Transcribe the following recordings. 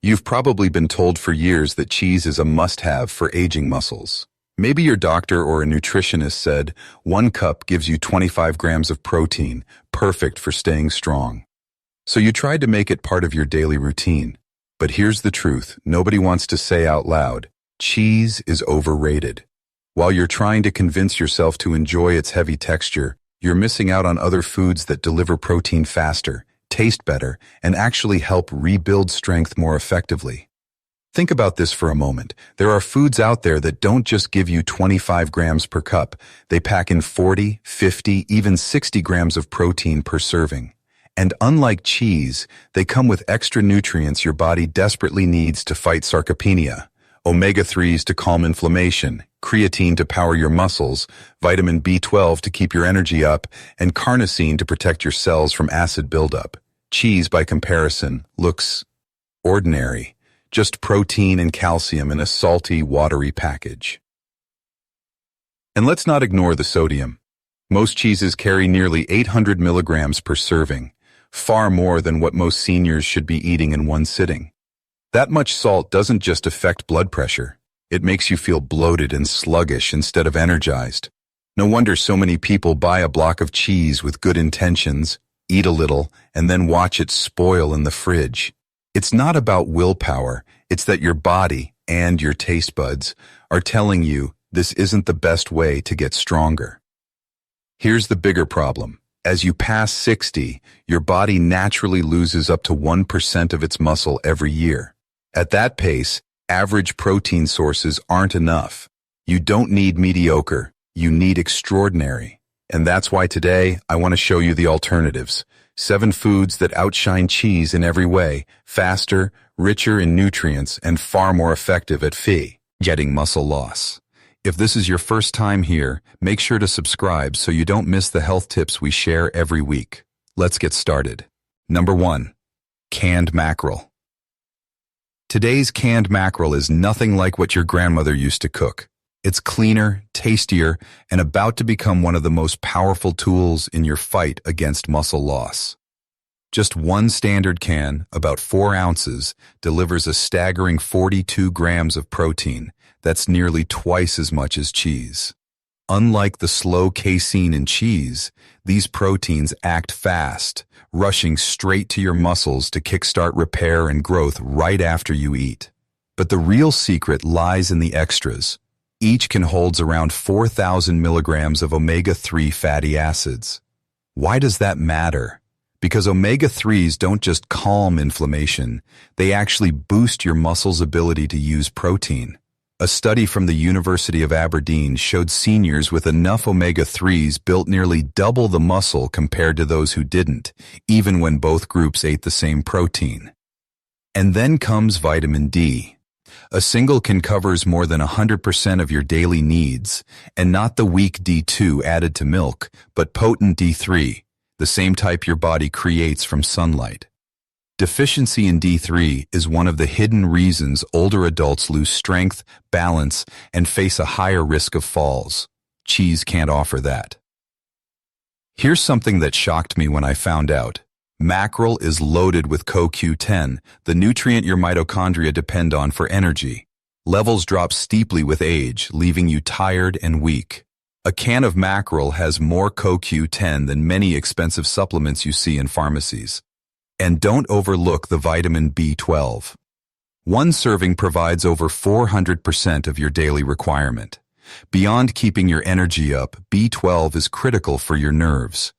You've probably been told for years that cheese is a must-have for aging muscles. Maybe your doctor or a nutritionist said 1 cup gives you 25 grams of protein, perfect for staying strong. So you tried to make it part of your daily routine. But here's the truth nobody wants to say out loud. Cheese is overrated. While you're trying to convince yourself to enjoy its heavy texture, you're missing out on other foods that deliver protein faster, taste better, and actually help rebuild strength more effectively. Think about this for a moment. There are foods out there that don't just give you 25 grams per cup. They pack in 40, 50, even 60 grams of protein per serving. And unlike cheese, they come with extra nutrients your body desperately needs to fight sarcopenia, omega-3s to calm inflammation, creatine to power your muscles, vitamin B12 to keep your energy up, and carnosine to protect your cells from acid buildup. Cheese, by comparison, looks ordinary, just protein and calcium in a salty, watery package. And let's not ignore the sodium. Most cheeses carry nearly 800 milligrams per serving, far more than what most seniors should be eating in one sitting. That much salt doesn't just affect blood pressure. It makes you feel bloated and sluggish instead of energized. No wonder so many people buy a block of cheese with good intentions, eat a little, and then watch it spoil in the fridge. It's not about willpower, it's that your body and your taste buds are telling you this isn't the best way to get stronger. Here's the bigger problem. As you pass 60, your body naturally loses up to 1% of its muscle every year. At that pace, average protein sources aren't enough. You don't need mediocre, you need extraordinary. And that's why today I want to show you the alternatives. 7 foods that outshine cheese in every way, faster, richer in nutrients, and far more effective at getting muscle loss. If this is your first time here, make sure to subscribe so you don't miss the health tips we share every week. Let's get started. Number 1. Canned mackerel. Today's canned mackerel is nothing like what your grandmother used to cook. It's cleaner, tastier, and about to become one of the most powerful tools in your fight against muscle loss. Just one standard can, about 4 ounces, delivers a staggering 42 grams of protein. That's nearly twice as much as cheese. Unlike the slow casein in cheese, these proteins act fast, rushing straight to your muscles to kickstart repair and growth right after you eat. But the real secret lies in the extras. Each can hold around 4,000 milligrams of omega-3 fatty acids. Why does that matter? Because omega-3s don't just calm inflammation, they actually boost your muscles' ability to use protein. A study from the University of Aberdeen showed seniors with enough omega-3s built nearly double the muscle compared to those who didn't, even when both groups ate the same protein. And then comes vitamin D. A single can covers more than 100% of your daily needs, and not the weak D2 added to milk, but potent D3, the same type your body creates from sunlight. Deficiency in D3 is one of the hidden reasons older adults lose strength, balance, and face a higher risk of falls. Cheese can't offer that. Here's something that shocked me when I found out. Mackerel is loaded with CoQ10, the nutrient your mitochondria depend on for energy. Levels drop steeply with age, leaving you tired and weak. A can of mackerel has more CoQ10 than many expensive supplements you see in pharmacies. And don't overlook the vitamin B12. One serving provides over 400% of your daily requirement. Beyond keeping your energy up, B12 is critical for your nerves.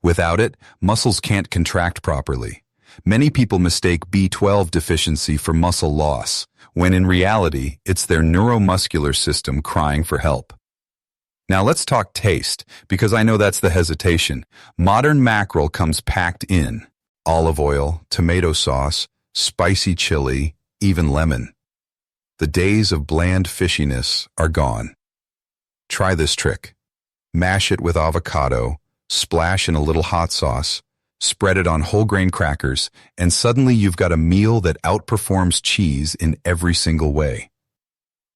Without it, muscles can't contract properly. Many people mistake B12 deficiency for muscle loss, when in reality, it's their neuromuscular system crying for help. Now let's talk taste, because I know that's the hesitation. Modern mackerel comes packed in. Olive oil, tomato sauce, spicy chili, even lemon. The days of bland fishiness are gone. Try this trick. Mash it with avocado, splash in a little hot sauce, spread it on whole grain crackers, and suddenly you've got a meal that outperforms cheese in every single way.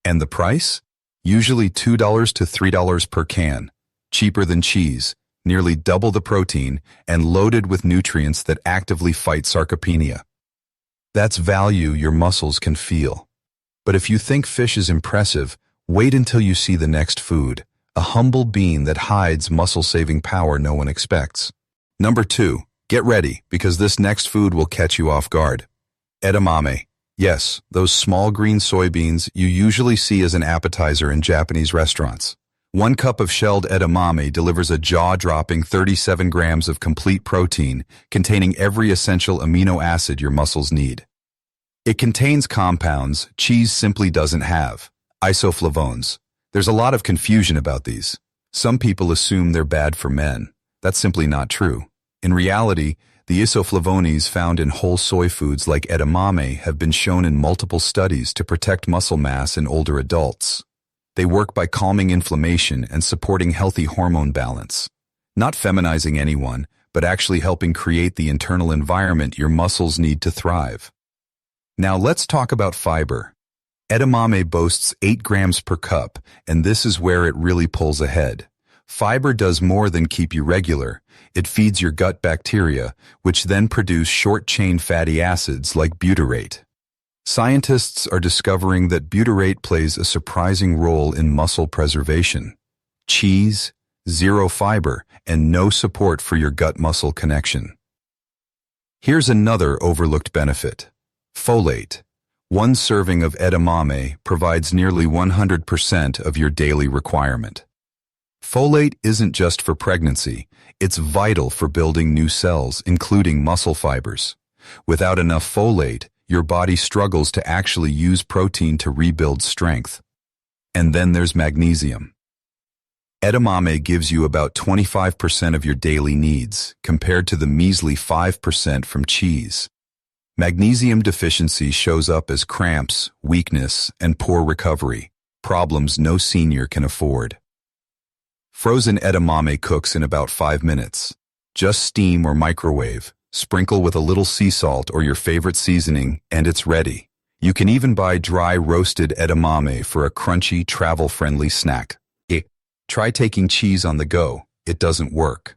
And the price? Usually $2 to $3 per can, cheaper than cheese, nearly double the protein, and loaded with nutrients that actively fight sarcopenia. That's value your muscles can feel. But if you think fish is impressive, wait until you see the next food, a humble bean that hides muscle-saving power no one expects. Number 2, get ready, because this next food will catch you off guard. Edamame. Yes, those small green soybeans you usually see as an appetizer in Japanese restaurants. 1 cup of shelled edamame delivers a jaw-dropping 37 grams of complete protein, containing every essential amino acid your muscles need. It contains compounds cheese simply doesn't have, isoflavones. There's a lot of confusion about these. Some people assume they're bad for men. That's simply not true. In reality, the isoflavones found in whole soy foods like edamame have been shown in multiple studies to protect muscle mass in older adults. They work by calming inflammation and supporting healthy hormone balance. Not feminizing anyone, but actually helping create the internal environment your muscles need to thrive. Now let's talk about fiber. Edamame boasts 8 grams per cup, and this is where it really pulls ahead. Fiber does more than keep you regular. It feeds your gut bacteria, which then produce short-chain fatty acids like butyrate. Scientists are discovering that butyrate plays a surprising role in muscle preservation. Cheese, 0 fiber, and no support for your gut-muscle connection. Here's another overlooked benefit. Folate. 1 serving of edamame provides nearly 100% of your daily requirement. Folate isn't just for pregnancy, it's vital for building new cells, including muscle fibers. Without enough folate, your body struggles to actually use protein to rebuild strength. And then there's magnesium. Edamame gives you about 25% of your daily needs, compared to the measly 5% from cheese. Magnesium deficiency shows up as cramps, weakness, and poor recovery, problems no senior can afford. Frozen edamame cooks in about 5 minutes. Just steam or microwave, sprinkle with a little sea salt or your favorite seasoning, and it's ready. You can even buy dry roasted edamame for a crunchy, travel-friendly snack. Try taking cheese on the go. It doesn't work.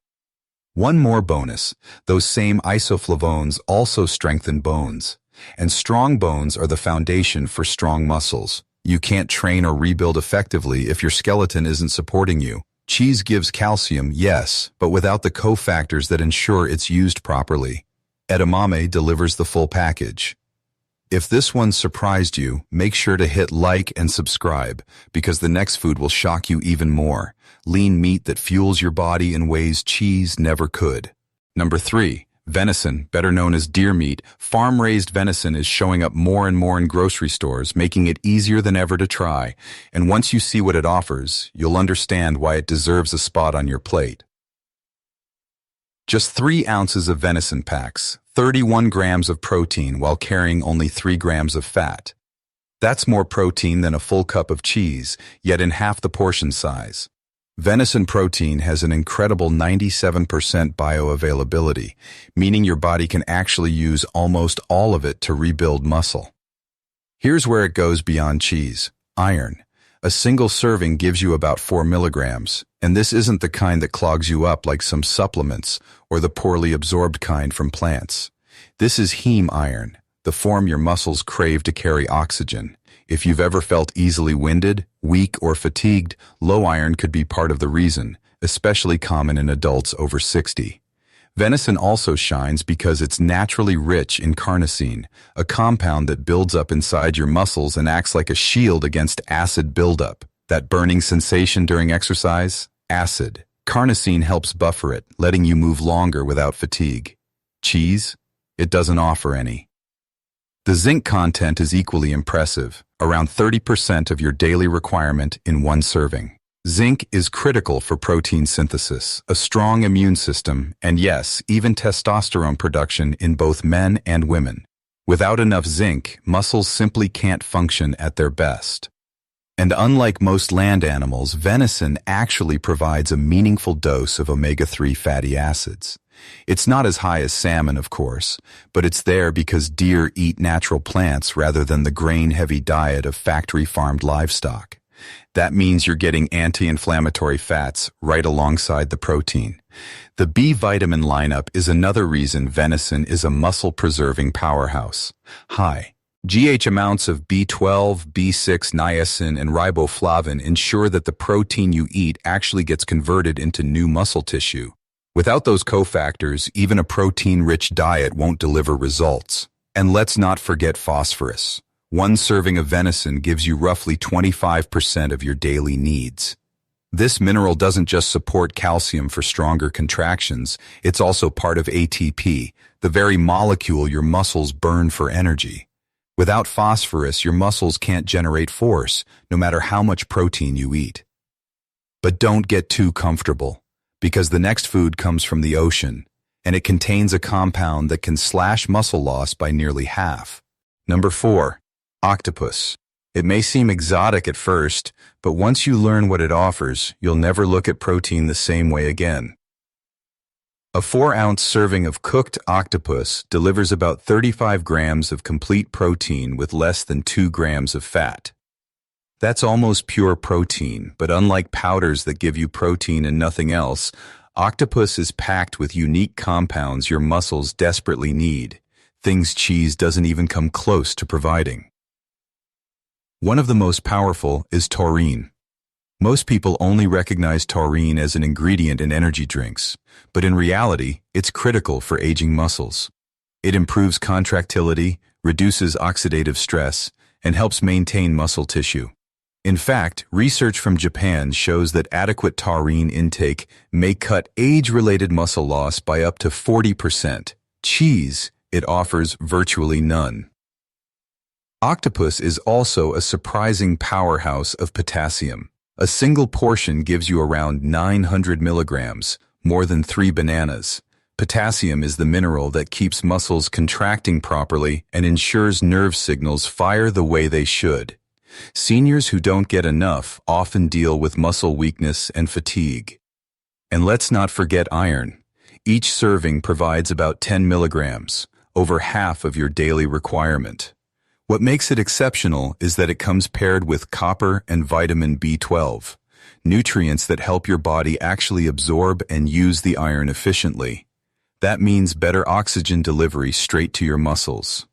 One more bonus, those same isoflavones also strengthen bones. And strong bones are the foundation for strong muscles. You can't train or rebuild effectively if your skeleton isn't supporting you. Cheese gives calcium, yes, but without the cofactors that ensure it's used properly. Edamame delivers the full package. If this one surprised you, make sure to hit like and subscribe, because the next food will shock you even more. Lean meat that fuels your body in ways cheese never could. Number 3, venison, better known as deer meat. Farm-raised venison is showing up more and more in grocery stores, making it easier than ever to try. And once you see what it offers, you'll understand why it deserves a spot on your plate. Just 3 ounces of venison packs, 31 grams of protein while carrying only 3 grams of fat. That's more protein than a full cup of cheese, yet in half the portion size. Venison protein has an incredible 97% bioavailability, meaning your body can actually use almost all of it to rebuild muscle. Here's where it goes beyond cheese. Iron. A single serving gives you about 4 milligrams, and this isn't the kind that clogs you up like some supplements or the poorly absorbed kind from plants. This is heme iron, the form your muscles crave to carry oxygen. If you've ever felt easily winded, weak, or fatigued, low iron could be part of the reason, especially common in adults over 60. Venison also shines because it's naturally rich in carnosine, a compound that builds up inside your muscles and acts like a shield against acid buildup. That burning sensation during exercise? Acid. Carnosine helps buffer it, letting you move longer without fatigue. Cheese? It doesn't offer any. The zinc content is equally impressive, around 30% of your daily requirement in 1 serving. Zinc is critical for protein synthesis, a strong immune system, and yes, even testosterone production in both men and women. Without enough zinc, muscles simply can't function at their best. And unlike most land animals, venison actually provides a meaningful dose of omega-3 fatty acids. It's not as high as salmon, of course, but it's there because deer eat natural plants rather than the grain-heavy diet of factory-farmed livestock. That means you're getting anti-inflammatory fats right alongside the protein. The B vitamin lineup is another reason venison is a muscle-preserving powerhouse. High GH amounts of B12, B6, niacin, and riboflavin ensure that the protein you eat actually gets converted into new muscle tissue. Without those cofactors, even a protein-rich diet won't deliver results. And let's not forget phosphorus. One serving of venison gives you roughly 25% of your daily needs. This mineral doesn't just support calcium for stronger contractions, it's also part of ATP, the very molecule your muscles burn for energy. Without phosphorus, your muscles can't generate force, no matter how much protein you eat. But don't get too comfortable, because the next food comes from the ocean, and it contains a compound that can slash muscle loss by nearly half. Number 4. Octopus. It may seem exotic at first, but once you learn what it offers, you'll never look at protein the same way again. A 4-ounce serving of cooked octopus delivers about 35 grams of complete protein with less than 2 grams of fat. That's almost pure protein, but unlike powders that give you protein and nothing else, octopus is packed with unique compounds your muscles desperately need, things cheese doesn't even come close to providing. One of the most powerful is taurine. Most people only recognize taurine as an ingredient in energy drinks, but in reality, it's critical for aging muscles. It improves contractility, reduces oxidative stress, and helps maintain muscle tissue. In fact, research from Japan shows that adequate taurine intake may cut age-related muscle loss by up to 40%. Cheese, it offers virtually none. Octopus is also a surprising powerhouse of potassium. A single portion gives you around 900 milligrams, more than 3 bananas. Potassium is the mineral that keeps muscles contracting properly and ensures nerve signals fire the way they should. Seniors who don't get enough often deal with muscle weakness and fatigue. And let's not forget iron. Each serving provides about 10 milligrams, over half of your daily requirement. What makes it exceptional is that it comes paired with copper and vitamin B12, nutrients that help your body actually absorb and use the iron efficiently. That means better oxygen delivery straight to your muscles.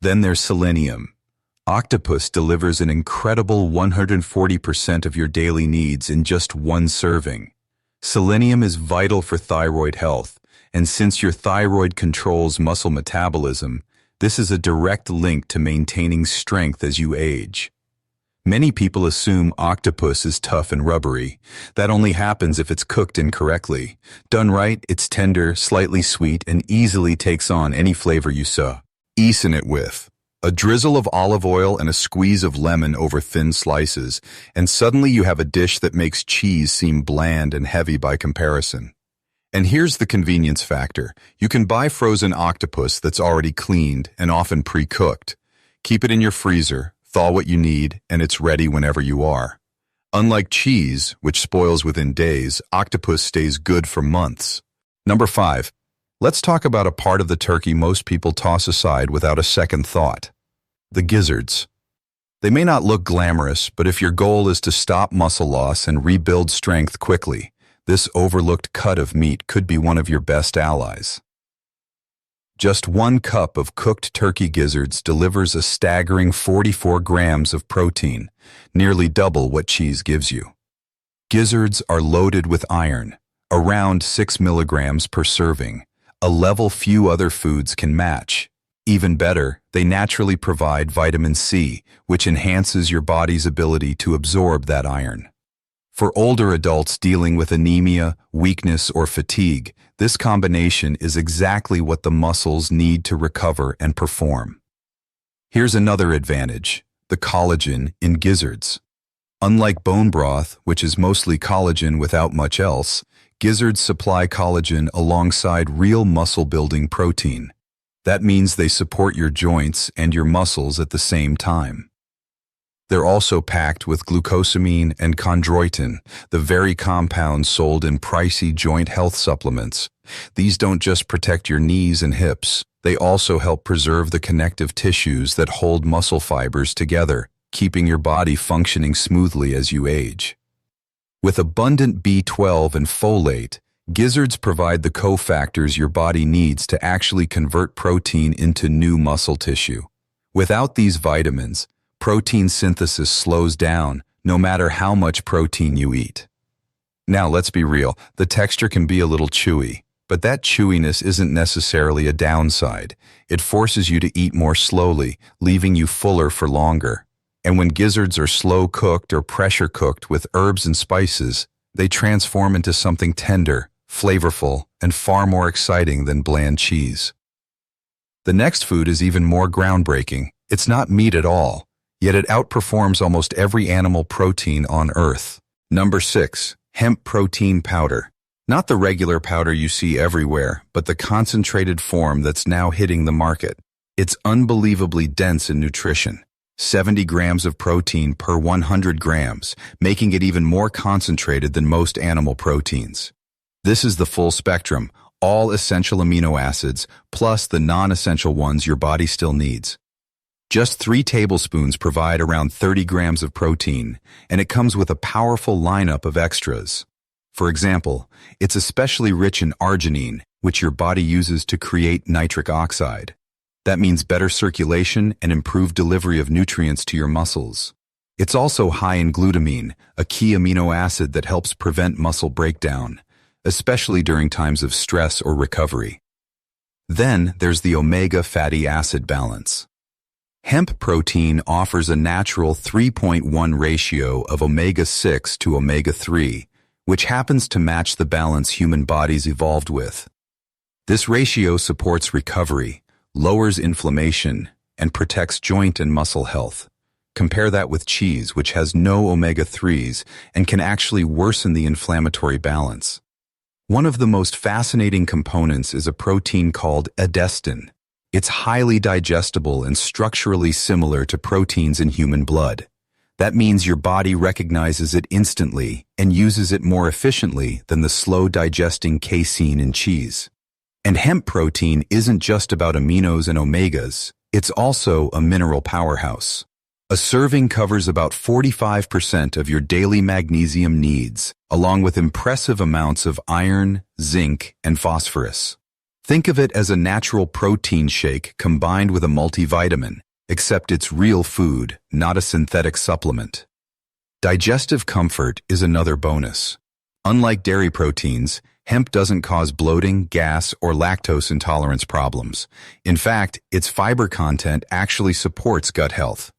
Then there's selenium. Octopus delivers an incredible 140% of your daily needs in just one serving. Selenium is vital for thyroid health, and since your thyroid controls muscle metabolism, this is a direct link to maintaining strength as you age. Many people assume octopus is tough and rubbery. That only happens if it's cooked incorrectly. Done right, it's tender, slightly sweet, and easily takes on any flavor you season it with. A drizzle of olive oil and a squeeze of lemon over thin slices, and suddenly you have a dish that makes cheese seem bland and heavy by comparison. And here's the convenience factor. You can buy frozen octopus that's already cleaned and often pre-cooked. Keep it in your freezer, thaw what you need, and it's ready whenever you are. Unlike cheese, which spoils within days, octopus stays good for months. Number 5. Let's talk about a part of the turkey most people toss aside without a second thought. The gizzards. They may not look glamorous, but if your goal is to stop muscle loss and rebuild strength quickly, this overlooked cut of meat could be one of your best allies. Just 1 cup of cooked turkey gizzards delivers a staggering 44 grams of protein, nearly double what cheese gives you. Gizzards are loaded with iron, around 6 milligrams per serving, a level few other foods can match. Even better, they naturally provide vitamin C, which enhances your body's ability to absorb that iron. For older adults dealing with anemia, weakness, or fatigue, this combination is exactly what the muscles need to recover and perform. Here's another advantage: the collagen in gizzards. Unlike bone broth, which is mostly collagen without much else, gizzards supply collagen alongside real muscle-building protein. That means they support your joints and your muscles at the same time. They're also packed with glucosamine and chondroitin, the very compounds sold in pricey joint health supplements. These don't just protect your knees and hips, they also help preserve the connective tissues that hold muscle fibers together, keeping your body functioning smoothly as you age. With abundant B12 and folate, gizzards provide the cofactors your body needs to actually convert protein into new muscle tissue. Without these vitamins, protein synthesis slows down, no matter how much protein you eat. Now, let's be real, the texture can be a little chewy, but that chewiness isn't necessarily a downside. It forces you to eat more slowly, leaving you fuller for longer. And when gizzards are slow cooked or pressure cooked with herbs and spices, they transform into something tender, flavorful, and far more exciting than bland cheese. The next food is even more groundbreaking. It's not meat at all, yet it outperforms almost every animal protein on Earth. Number 6. Hemp protein powder. Not the regular powder you see everywhere, but the concentrated form that's now hitting the market. It's unbelievably dense in nutrition. 70 grams of protein per 100 grams, making it even more concentrated than most animal proteins. This is the full spectrum, all essential amino acids, plus the non-essential ones your body still needs. Just 3 tablespoons provide around 30 grams of protein, and it comes with a powerful lineup of extras. For example, it's especially rich in arginine, which your body uses to create nitric oxide. That means better circulation and improved delivery of nutrients to your muscles. It's also high in glutamine, a key amino acid that helps prevent muscle breakdown, especially during times of stress or recovery. Then there's the omega fatty acid balance. Hemp protein offers a natural 3.1 ratio of omega-6 to omega-3, which happens to match the balance human bodies evolved with. This ratio supports recovery, lowers inflammation, and protects joint and muscle health. Compare that with cheese, which has no omega-3s and can actually worsen the inflammatory balance. One of the most fascinating components is a protein called edestin. It's highly digestible and structurally similar to proteins in human blood. That means your body recognizes it instantly and uses it more efficiently than the slow-digesting casein in cheese. And hemp protein isn't just about aminos and omegas, it's also a mineral powerhouse. A serving covers about 45% of your daily magnesium needs, along with impressive amounts of iron, zinc, and phosphorus. Think of it as a natural protein shake combined with a multivitamin, except it's real food, not a synthetic supplement. Digestive comfort is another bonus. Unlike dairy proteins, hemp doesn't cause bloating, gas, or lactose intolerance problems. In fact, its fiber content actually supports gut health,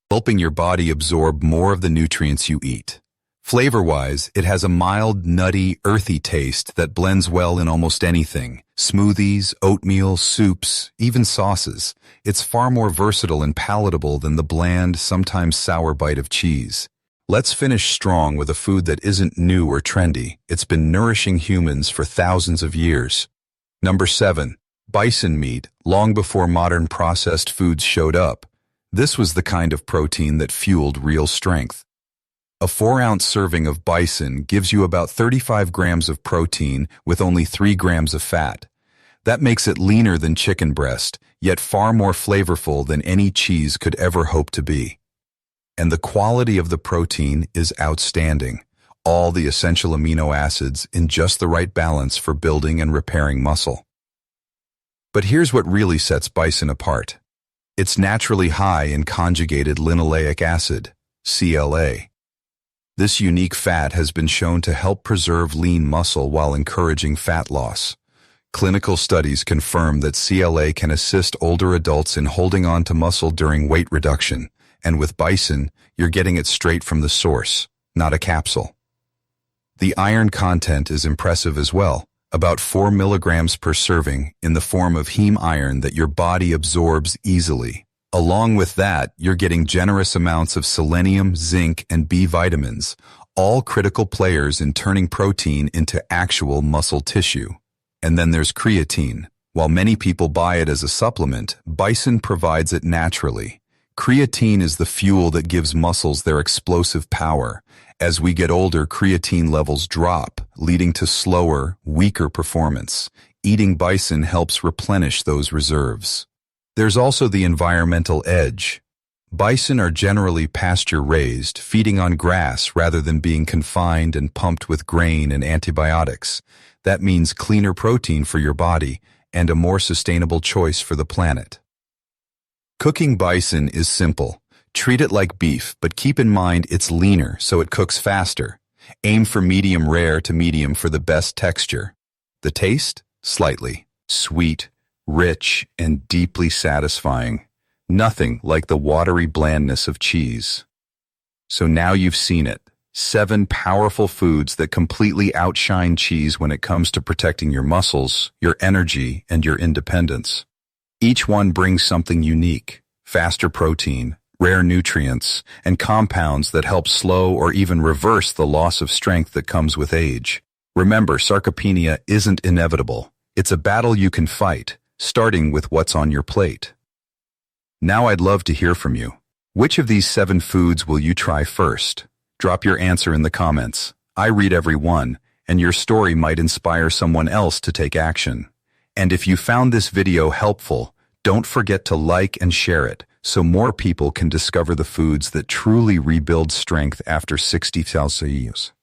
helping your body absorb more of the nutrients you eat. Flavor-wise, it has a mild, nutty, earthy taste that blends well in almost anything. Smoothies, oatmeal, soups, even sauces. It's far more versatile and palatable than the bland, sometimes sour bite of cheese. Let's finish strong with a food that isn't new or trendy. It's been nourishing humans for thousands of years. Number 7. Bison meat, long before modern processed foods showed up. This was the kind of protein that fueled real strength. A 4-ounce serving of bison gives you about 35 grams of protein with only 3 grams of fat. That makes it leaner than chicken breast, yet far more flavorful than any cheese could ever hope to be. And the quality of the protein is outstanding. All the essential amino acids in just the right balance for building and repairing muscle. But here's what really sets bison apart. It's naturally high in conjugated linoleic acid, CLA. This unique fat has been shown to help preserve lean muscle while encouraging fat loss. Clinical studies confirm that CLA can assist older adults in holding on to muscle during weight reduction, and with bison, you're getting it straight from the source, not a capsule. The iron content is impressive as well, about 4 milligrams per serving in the form of heme iron that your body absorbs easily. Along with that, you're getting generous amounts of selenium, zinc, and B vitamins, all critical players in turning protein into actual muscle tissue. And then there's creatine. While many people buy it as a supplement, bison provides it naturally. Creatine is the fuel that gives muscles their explosive power. As we get older, creatine levels drop, leading to slower, weaker performance. Eating bison helps replenish those reserves. There's also the environmental edge. Bison are generally pasture-raised, feeding on grass rather than being confined and pumped with grain and antibiotics. That means cleaner protein for your body and a more sustainable choice for the planet. Cooking bison is simple. Treat it like beef, but keep in mind it's leaner so it cooks faster. Aim for medium rare to medium for the best texture. The taste? Slightly sweet, rich, and deeply satisfying. Nothing like the watery blandness of cheese. So now you've seen it. 7 powerful foods that completely outshine cheese when it comes to protecting your muscles, your energy, and your independence. Each one brings something unique: faster protein, rare nutrients, and compounds that help slow or even reverse the loss of strength that comes with age. Remember, sarcopenia isn't inevitable. It's a battle you can fight, starting with what's on your plate. Now I'd love to hear from you. Which of these 7 foods will you try first? Drop your answer in the comments. I read every one, and your story might inspire someone else to take action. And if you found this video helpful, don't forget to like and share it so more people can discover the foods that truly rebuild strength after 60,000 years.